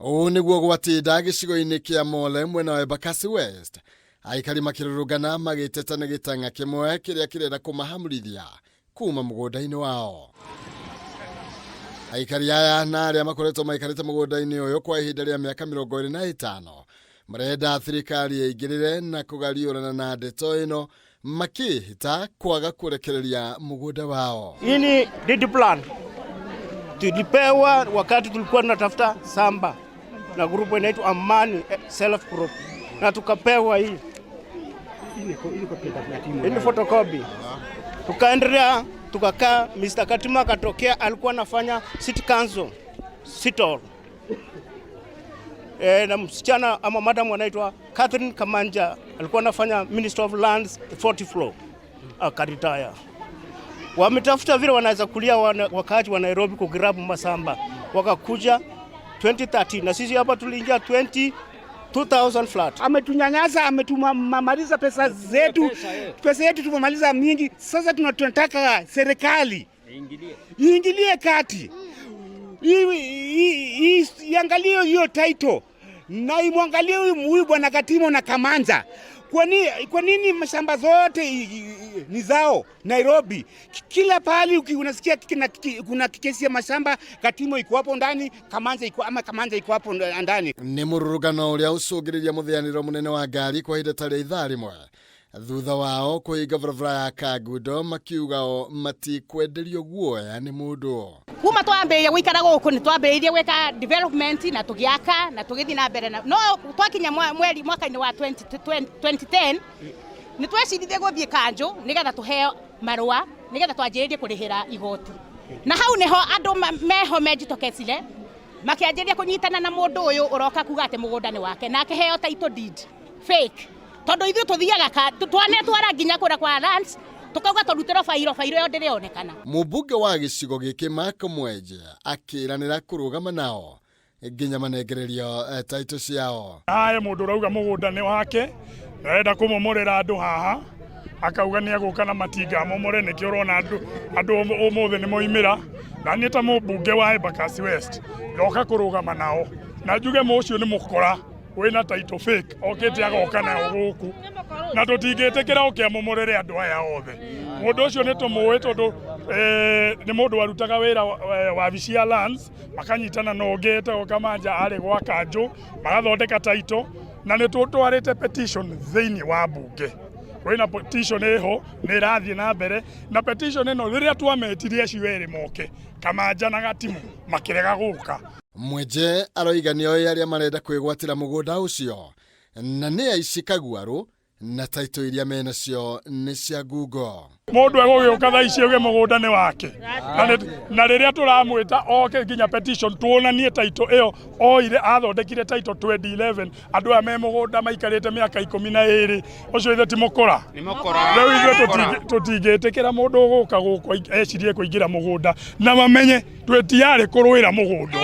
O niguo gwatinda gicigo-ini kia Mole mwena wa Embakasi West. Aikari makirurugana magitetana gitanga kimwe kiria kirenda kumahamurithia kuma mugunda-ini wao. Aikari aya na aria makoretwo maikarite mugunda-ini uyu kwa ihinda ria miaka 25 marenda thirikari igirire na kugariurana na ndeto ino makihita kwaga kurekereria mugunda wao. Ini deed plan tulipewa wakati tulikuwa tunatafuta samba na grupu inaitwa Amani Self Group, na tukapewa hii ini photocopy. Tukaendelea tukakaa, Mr. Katima akatokea, alikuwa anafanya city council sit all. Na msichana ama madam anaitwa Catherine Kamanja alikuwa anafanya Minister of Lands 40th floor, akaritaya. Wametafuta vile wanaweza kulia wakati wa Nairobi kugrab masamba, wakakuja 2013 na sisi hapa tuliingia 2000 flat. Ametunyanyasa, ametumaliza pesa zetu. Pesa yetu tumemaliza mingi. Sasa tunataka serikali iingilie kati. Iangalie hiyo title na imwangalie huyu bwana Katimo na Kamanja. Kwa nini mashamba zote ni zao Nairobi? Kila pahali unasikia kuna kesi ya mashamba, Katimo iko hapo ndani, Kamanja iko hapo ndani. Ni mururugano uria ucungiriria muthianiro munene wa ngari kwa ihinda ta ithaa rimwe. Thutha wao kuhinga barabara ya Kagundo makiugao matikwenderio guoya ni mundu. Kuma twambiria gwikara guku ni twambiria gweka development na tugiaka na tugithi na mbere no twakinya mwaka-ini wa 2010 ni twecirithie guthie kanjo nigetha tuheo marua nigetha twanjiririe kurihira igoti, na hau niho andu meho menjitokecire makianjiria kunyitana na mundu uyu uroka kuga ati mugunda ni wake na akiheo title deed fake. Tondu ithu tuthiaga twane twara nginya kura kwa lands tukauga turutiro fairo yo ndirionekana. Mubunge wa gicigo giki Mark Mwenje akiranira kurugama nao nginya manengererio title ciao. Mundu rauga mugunda ni wake arenda kumomorera andu haha, akauga ni aguka na matinga momore nikio urona andu umuthi ni moimira, na ni ta mubunge wa Embakasi West roka kurugama nao na njuge mucio ni mukora wina title fake okete agoka na guku na tutingitikira ukiamomorere andu aya othe. Mundu ucio ni tumuwe tondu ni mundu warutaga wira wa Visia Lands, makanyitana na ungete Kamanja ari gwa kanjo magathondeka title, na ni tutwarite petition thiini wa bunge. Wina petition eho ni rathie na mbere, na petition eno riria twametirie ciweri moke Kamanja na Gatimu makirega guka. Mwenje aroiga nio aria marenda kwigwatira mugunda ucio na ni aici kagwaru na title iria menacio ni cia ngungo. Mundu egugiuka thaa ici uge mugunda ni wake na riria turamwita oke nginya petition tuonanie title iyo oire athondekire title 2011 andu aya me mugunda maikarite miaka 12 ucio ithe ti mukora riu ithe tutingitikira mundu uguka guku ecirie kuingira mugunda na mamenye twetiare kurwira mugunda